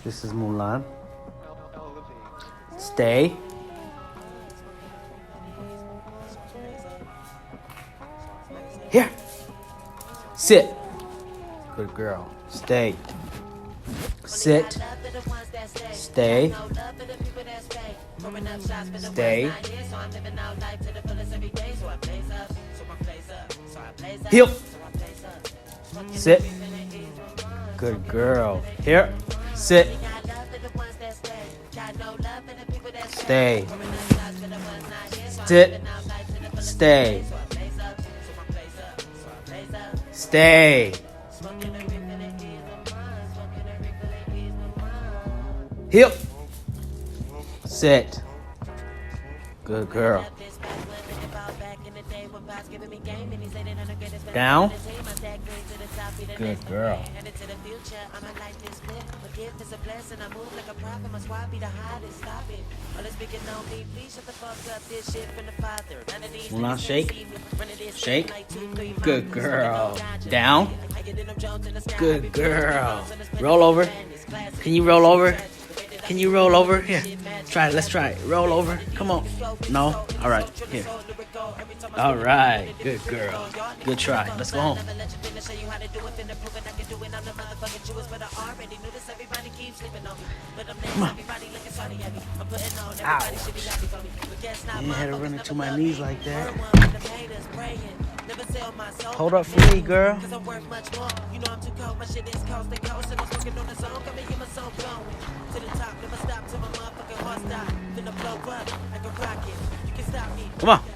This is Mulan. Stay. Here. Sit. Good girl. Stay. Sit. Stay. Stay. Heel. Sit. Good girl. Here. Sit. Stay. Sit. Stay. Stay. Heel. Sit. Good girl. Down. Good girl. Mulan, shake. Shake. Good girl. Down. Good girl. Roll over. Can you roll over? Can you roll over? Here. Try it. Let's try it. Roll over. Come on. No? All right. Here. All right. Good girl. Good try. Let's go home. Come on. Ouch. You had to run into my knees like that. Hold up for me, girl. Come on.